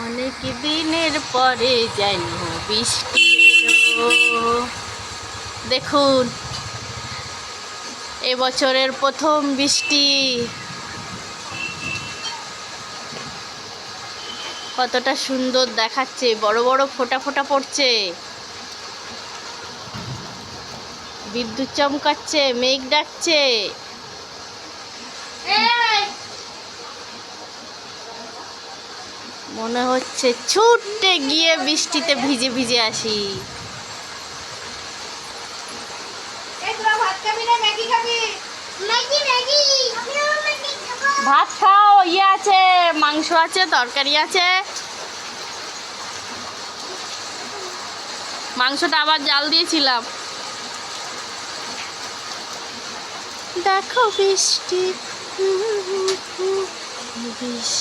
অনেক দিনের পরে যেন বৃষ্টি এলো। দেখুন এবছরের প্রথম বৃষ্টি কতটা সুন্দর দেখাচ্ছে, বড় বড় ফোঁটা ফোঁটা পড়ছে, বিদ্যুৎ চমকাচ্ছে, মেঘ ডাকছে। মনে হচ্ছে ছুটে গিয়ে বৃষ্টিতে ভিজে ভিজে আসি। ভাত খাও, ইয়ে আছে, মাংস আছে, তরকারি আছে। মাংসটা আবার জাল দিয়েছিলাম। দেখো বৃষ্টি।